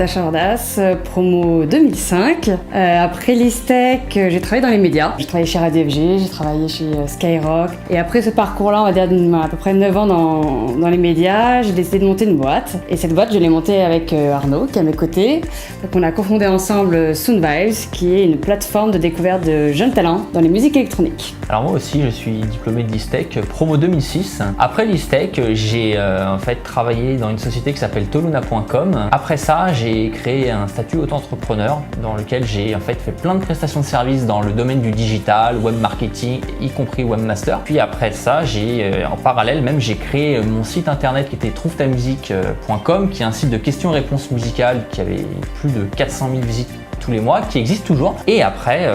Natacha Ordas, promo 2005. Après l'ISTEC, j'ai travaillé dans les médias. J'ai travaillé chez Radio FG, j'ai travaillé chez Skyrock. Et après ce parcours-là, on va dire à peu près 9 ans dans les médias, j'ai décidé de monter une boîte. Et cette boîte, je l'ai montée avec Arnaud, qui est à mes côtés. Donc on a cofondé ensemble Soundvibes, qui est une plateforme de découverte de jeunes talents dans les musiques électroniques. Alors moi aussi, je suis diplômé de l'ISTEC, promo 2006. Après l'ISTEC, j'ai en fait travaillé dans une société qui s'appelle Toluna.com. Après ça, j'ai créé un statut auto-entrepreneur dans lequel j'ai en fait plein de prestations de services dans le domaine du digital, web marketing, y compris webmaster. Puis après ça, en parallèle même, j'ai créé mon site internet qui était trouvetamusique.com, qui est un site de questions-réponses musicales qui avait plus de 400 000 visites tous les mois, qui existe toujours. Et après,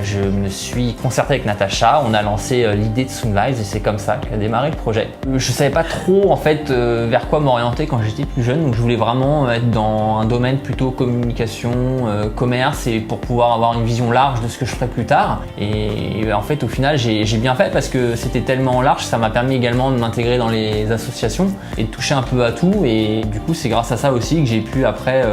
je me suis concerté avec Natacha, on a lancé l'idée de Soundvibes et c'est comme ça qu'a démarré le projet. Je savais pas trop en fait vers quoi m'orienter quand j'étais plus jeune, donc je voulais vraiment être dans un domaine plutôt communication, commerce, et pour pouvoir avoir une vision large de ce que je ferais plus tard. Et en fait, au final, j'ai bien fait parce que c'était tellement large, ça m'a permis également de m'intégrer dans les associations et de toucher un peu à tout. Et du coup, c'est grâce à ça aussi que j'ai pu après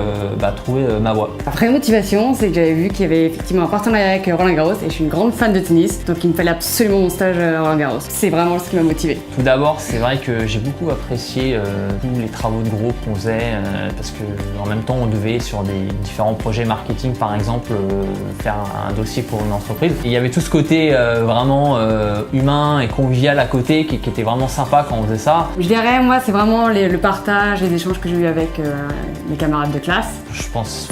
trouver ma voie. Après, motivation, c'est que j'avais vu qu'il y avait effectivement un partenariat avec Roland Garros et je suis une grande fan de tennis, donc il me fallait absolument mon stage à Roland Garros. C'est vraiment ce qui m'a motivée. Tout d'abord, c'est vrai que j'ai beaucoup apprécié tous les travaux de groupe qu'on faisait parce que en même temps, on devait sur des différents projets marketing, par exemple, faire un dossier pour une entreprise. Et il y avait tout ce côté vraiment humain et convivial à côté qui était vraiment sympa quand on faisait ça. Je dirais, moi, c'est vraiment le partage, les échanges que j'ai eu avec mes camarades de classe. Je pense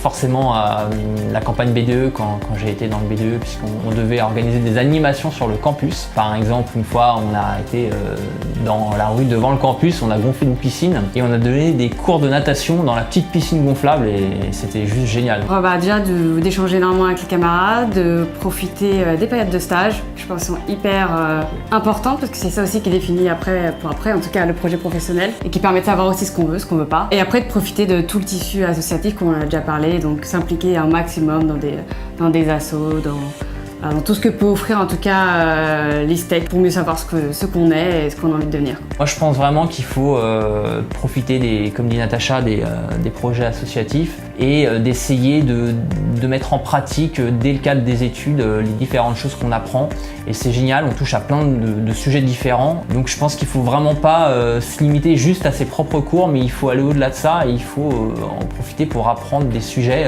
forcément à la campagne BDE quand j'ai été dans le BDE, puisqu'on devait organiser des animations sur le campus. Par exemple, une fois, on a été dans la rue devant le campus, on a gonflé une piscine et on a donné des cours de natation dans la petite piscine gonflable et c'était juste génial. Déjà d'échanger énormément avec les camarades, de profiter des périodes de stage, je pense sont hyper importantes parce que c'est ça aussi qui définit après, en tout cas, le projet professionnel et qui permet de savoir aussi ce qu'on veut pas. Et après de profiter de tout le tissu associatif qu'on a déjà parlé, donc s'impliquer un maximum dans des assos, dans tout ce que peut offrir en tout cas l'ISTEC pour mieux savoir ce qu'on est et ce qu'on a envie de devenir. Moi je pense vraiment qu'il faut profiter comme dit Natacha, des projets associatifs et d'essayer de mettre en pratique dès le cadre des études les différentes choses qu'on apprend. Et c'est génial, on touche à plein de sujets différents. Donc je pense qu'il ne faut vraiment pas se limiter juste à ses propres cours, mais il faut aller au-delà de ça et il faut en profiter pour apprendre des sujets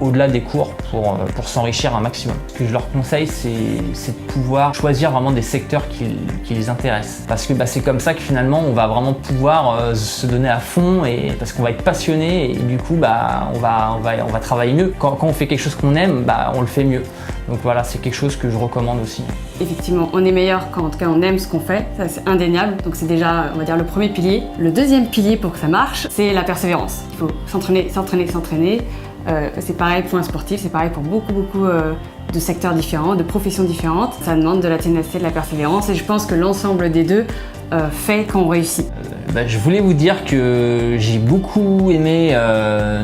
au-delà des cours pour s'enrichir un maximum. Ce que je leur conseille, c'est de pouvoir choisir vraiment des secteurs qui les intéressent. Parce que c'est comme ça que finalement on va vraiment pouvoir se donner à fond et parce qu'on va être passionné et du coup on va travailler mieux. Quand on fait quelque chose qu'on aime, on le fait mieux. Donc voilà, c'est quelque chose que je recommande aussi. Effectivement, on est meilleur quand en tout cas on aime ce qu'on fait, ça c'est indéniable. Donc c'est déjà, on va dire, le premier pilier. Le deuxième pilier pour que ça marche, c'est la persévérance. Il faut s'entraîner. C'est pareil pour un sportif, c'est pareil pour beaucoup de secteurs différents, de professions différentes. Ça demande de la ténacité, de la persévérance et je pense que l'ensemble des deux fait qu'on réussit. Je voulais vous dire que j'ai beaucoup aimé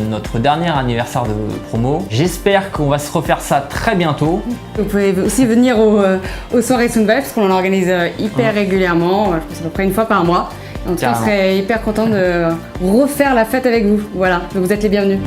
notre dernier anniversaire de promo. J'espère qu'on va se refaire ça très bientôt. Vous pouvez aussi venir aux soirées Soundvibes parce qu'on en organise hyper régulièrement, je pense à peu près une fois par mois. Donc on serait hyper content de refaire la fête avec vous. Voilà, donc vous êtes les bienvenus.